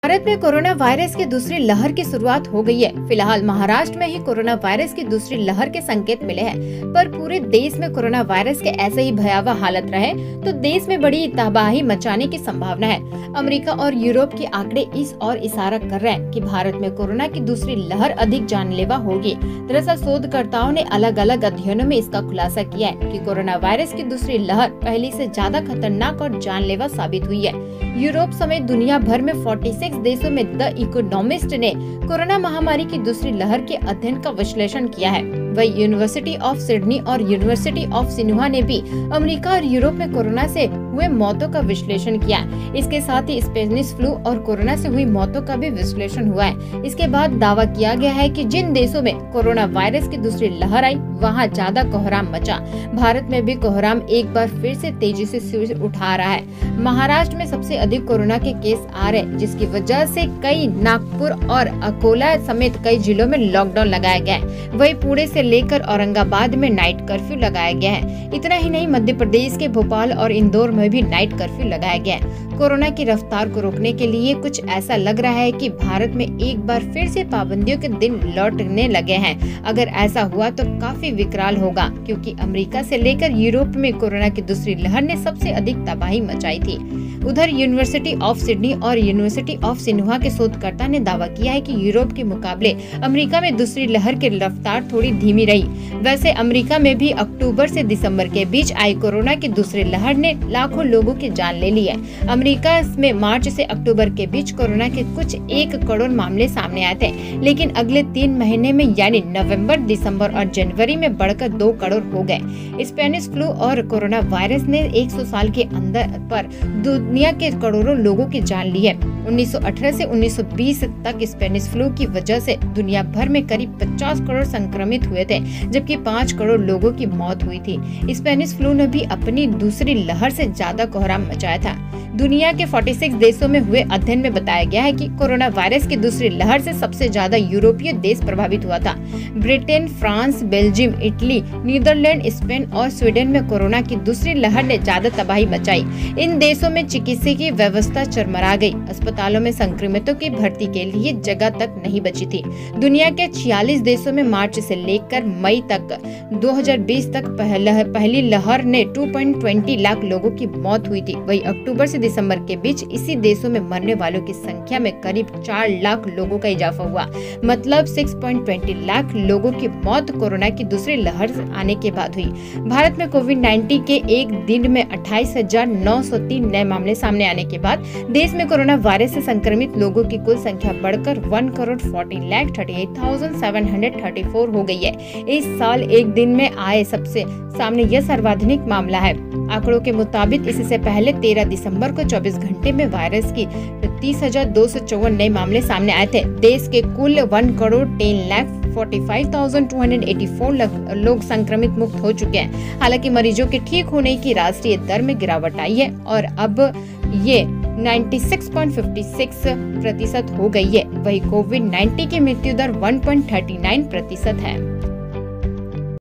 भारत में corona virus की दूसरी लहर की शुरुआत हो गई है। फिलहाल महाराष्ट्र में ही कोरोना वायरस की दूसरी लहर के संकेत मिले हैं, पर पूरे देश में कोरोना वायरस के ऐसे ही भयावह हालत रहे तो देश में बड़ी तबाही मचाने की संभावना है। अमेरिका और यूरोप के आंकड़े इस ओर इशारा कर रहे हैं कि भारत में कोरोना की दूसरी लहर अधिक जानलेवा होगी। दरअसल शोधकर्ताओं ने अलग अलग अध्ययनों में इसका खुलासा किया है कि कोरोना वायरस की दूसरी लहर पहले से ज्यादा खतरनाक और जानलेवा साबित हुई है। यूरोप समेत दुनिया भर में 46 देशों में द इकोनॉमिस्ट ने कोरोना महामारी की दूसरी लहर के अध्ययन का विश्लेषण किया है। वही यूनिवर्सिटी ऑफ सिडनी और यूनिवर्सिटी ऑफ सिन्हुआ ने भी अमेरिका और यूरोप में कोरोना से हुए मौतों का विश्लेषण किया। इसके साथ ही स्पेनिश फ्लू और कोरोना से हुई मौतों का भी विश्लेषण हुआ है। इसके बाद दावा किया गया है कि जिन देशों में कोरोना वायरस की दूसरी लहर आई वहां ज्यादा कोहराम मचा। भारत में भी कोहराम एक बार फिर से तेजी से सिर उठा रहा है। महाराष्ट्र में सबसे अधिक कोरोना के केस आ रहे, जिसकी वजह से कई नागपुर और अकोला समेत कई जिलों में लॉकडाउन लगाया गया है। वही पुणे से लेकर औरंगाबाद में नाइट कर्फ्यू लगाया गया है। इतना ही नहीं, मध्य प्रदेश के भोपाल और इंदौर में भी नाइट कर्फ्यू लगाया गया है। कोरोना की रफ्तार को रोकने के लिए कुछ ऐसा लग रहा है कि भारत में एक बार फिर से पाबंदियों के दिन लौटने लगे हैं। अगर ऐसा हुआ तो काफी विकराल होगा, क्योंकि अमेरिका से लेकर यूरोप में कोरोना की दूसरी लहर ने सबसे अधिक तबाही मचाई थी। उधर यूनिवर्सिटी ऑफ सिडनी और यूनिवर्सिटी ऑफ सिन्हुआ के शोधकर्ता ने दावा किया है कि यूरोप के मुकाबले अमेरिका में दूसरी लहर की रफ्तार थोड़ी धीमी रही। वैसे अमेरिका में भी अक्टूबर से दिसंबर के बीच आई कोरोना की दूसरी लहर ने लाखों लोगों की जान ले ली है। अमेरिका में मार्च से अक्टूबर के बीच कोरोना के कुछ 1 करोड़ मामले सामने आए थे, लेकिन अगले 3 महीने में यानी नवंबर, दिसंबर और जनवरी में बढ़कर 2 करोड़ हो गए। स्पेनिश फ्लू और कोरोना वायरस ने 100 साल के अंदर पर दुनिया के करोड़ों लोगों की जान ली है। 1918 से 1920 तक स्पेनिश फ्लू की वजह से दुनिया भर में करीब 50 करोड़ संक्रमित हुए थे, जबकि 5 करोड़ लोगों की मौत हुई थी। स्पेनिश फ्लू ने भी अपनी दूसरी लहर से ज्यादा कोहराम मचाया था। दुनिया के 46 देशों में हुए अध्ययन में बताया गया है कि कोरोना वायरस की दूसरी लहर से सबसे ज्यादा यूरोपीय देश प्रभावित हुआ था। Britain, France, Belgium, Italy, Netherlands, Spain और स्वीडन में कोरोना की दूसरी लहर ने ज्यादा तबाही मचाई। इन देशों में चिकित्सकीय व्यवस्था चरमरा गई। अस्पतालों में संक्रमितों की भर्ती के लिए जगह तक नहीं बची थी। दुनिया के 46 देशों में मार्च से लेकर मई तक 2020 तक पहली लहर ने 2.20 लाख लोगों की मौत हुई थी। वही अक्टूबर से दिसंबर के बीच इसी देशों में मरने वालों की संख्या में करीब 4 लाख लोगों का इजाफा हुआ। मतलब 6.20 लाख लोगों की मौत कोरोना की दूसरी लहर आने के बाद हुई। भारत में कोविड-19 के एक दिन में 28,903 नए मामले सामने आने के बाद देश में कोरोना वायरस से संक्रमित लोगों की कुल संख्या बढ़कर 1,40,38,734 हो गई है। इस साल एक दिन में आए सबसे सामने यह सर्वाधिक मामला है। आंकड़ों के मुताबिक इससे पहले 13 दिसंबर को 24 घंटे में वायरस की 30,254 नए मामले सामने आए थे। देश के कुल 1,10,45,284 लोग संक्रमित मुक्त हो चुके हैं। हालांकि मरीजों के ठीक होने की राष्ट्रीय दर में गिरावट आई है और अब ये 96.56% हो गई है। वही कोविड-19 की मृत्यु दर 1.39% है।